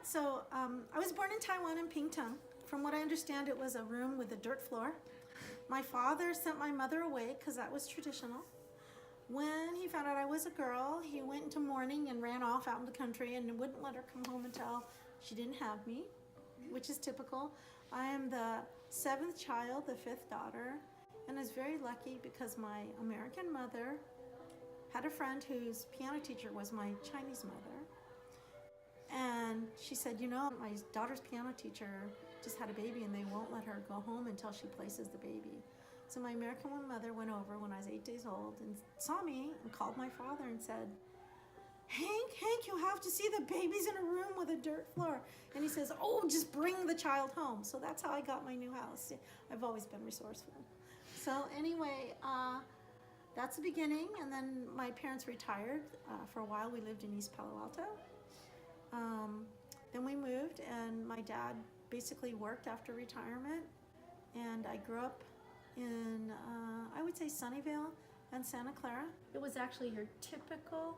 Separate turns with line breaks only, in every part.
So I was born in Taiwan in Pingtung. From what I understand, it was a room with a dirt floor. My father sent my mother away because that was traditional. When he found out I was a girl, he went into mourning and ran off out in the country and wouldn't let her come home until she didn't have me, which is typical. I am the 7th child, the 5th daughter, and I was very lucky because my American mother had a friend whose piano teacher was my Chinese mother. And she said, you know, my daughter's piano teacher just had a baby and they won't let her go home until she places the baby. So my American mother went over when I was 8 days old and saw me and called my father and said, Hank, you have to see the baby's in a room with a dirt floor. And he says, oh, just bring the child home. So that's how I got my new house. I've always been resourceful. So anyway, that's the beginning. And then my parents retired. For a while, we lived in East Palo Alto. Then we moved, and my dad basically worked after retirement. And I grew up in, I would say, Sunnyvale and Santa Clara. It was actually your typical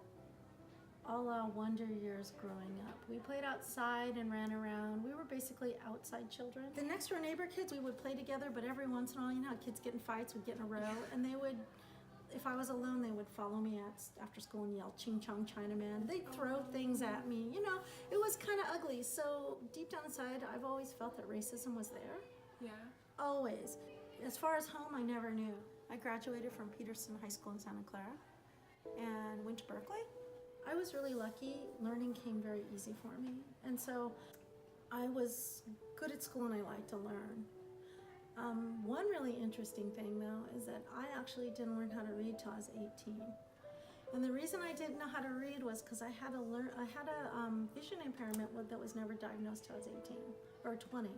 a la Wonder Years growing up. We played outside and ran around. We were basically outside children. The next door neighbor kids, we would play together, but every once in a while, you know how kids get in fights, we'd get in a row, and they would, if I was alone, they would follow me after school and yell, "Ching Chong Chinaman." They'd throw things at me, you know. It was kind of ugly. So deep down inside, I've always felt that racism was there.
Yeah.
Always. As far as home, I never knew. I graduated from Peterson High School in Santa Clara and went to Berkeley. I was really lucky. Learning came very easy for me. And so I was good at school and I liked to learn. One really interesting thing though is that I actually didn't learn how to read till I was 18. And the reason I didn't know how to read was because I had a vision impairment that was never diagnosed till I was 18, or 20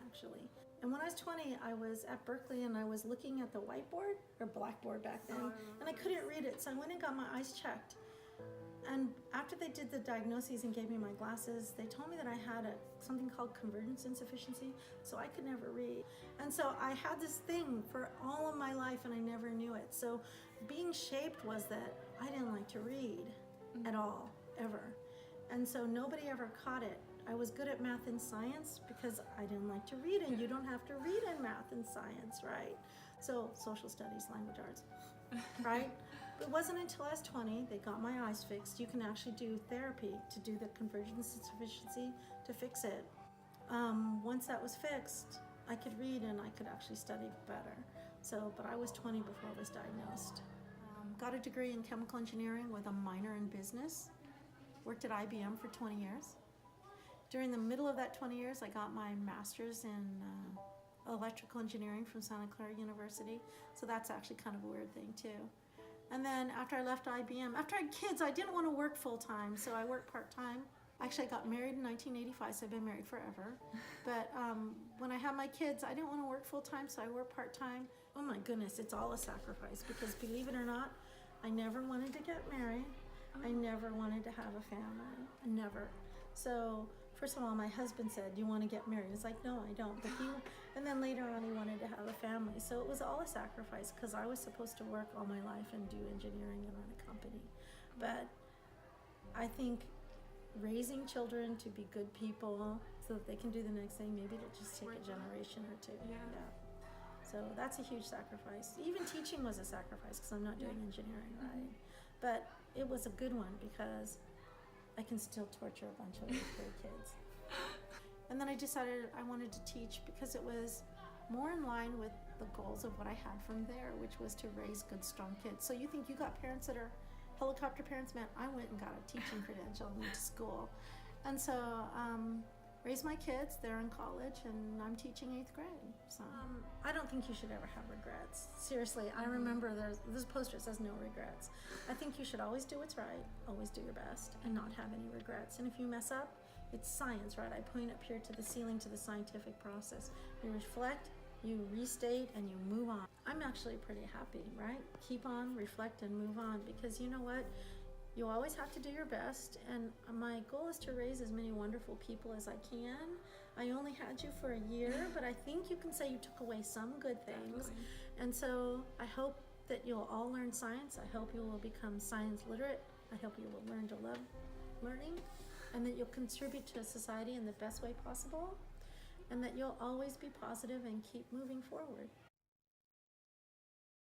actually. And when I was 20, I was at Berkeley and I was looking at the whiteboard, or blackboard back then, and I couldn't read it, so I went and got my eyes checked. And after they did the diagnoses and gave me my glasses, they told me that I had something called convergence insufficiency, so I could never read. And so I had this thing for all of my life and I never knew it. So being shaped was that I didn't like to read at all, ever. And so nobody ever caught it. I was good at math and science because I didn't like to read, and you don't have to read in math and science, right? So social studies, language arts, right? It wasn't until I was 20 they got my eyes fixed. You can actually do therapy to do the convergence insufficiency to fix it. Once that was fixed, I could read and I could actually study better. So, but I was 20 before I was diagnosed. Got a degree in chemical engineering with a minor in business. Worked at IBM for 20 years. During the middle of that 20 years, I got my master's in electrical engineering from Santa Clara University. So that's actually kind of a weird thing too. And then after I left IBM, after I had kids, I didn't want to work full-time, so I worked part-time. Actually, I got married in 1985, so I've been married forever. But when I had my kids, I didn't want to work full-time, so I worked part-time. Oh my goodness, it's all a sacrifice, because believe it or not, I never wanted to get married. I never wanted to have a family, never. So first of all, my husband said, "Do you want to get married?" It's like, no, I don't. But and then later on, he wanted to have a family. So it was all a sacrifice because I was supposed to work all my life and do engineering and run a company. But I think raising children to be good people so that they can do the next thing, maybe it'll just take a generation or two.
Yeah.
So that's a huge sacrifice. Even teaching was a sacrifice because I'm not doing engineering, right? But it was a good one because I can still torture a bunch of eighth grade kids. And then I decided I wanted to teach because it was more in line with the goals of what I had from there, which was to raise good, strong kids. So you think you got parents that are helicopter parents? Man, I went and got a teaching credential and went to school. And so raised my kids, they're in college, and I'm teaching 8th grade. So I don't think you should ever have regrets. Seriously, I remember there's a poster that says no regrets. I think you should always do what's right, always do your best, and not have any regrets. And if you mess up, it's science, right? I point up here to the ceiling to the scientific process. You reflect, you restate, and you move on. I'm actually pretty happy, right? Keep on, reflect, and move on, because you know what? You always have to do your best, and my goal is to raise as many wonderful people as I can. I only had you for a year, but I think you can say you took away some good things.
Definitely.
And so I hope that you'll all learn science. I hope you will become science literate. I hope you will learn to love learning. and that you'll contribute to society in the best way possible, and that you'll always be positive and keep moving forward.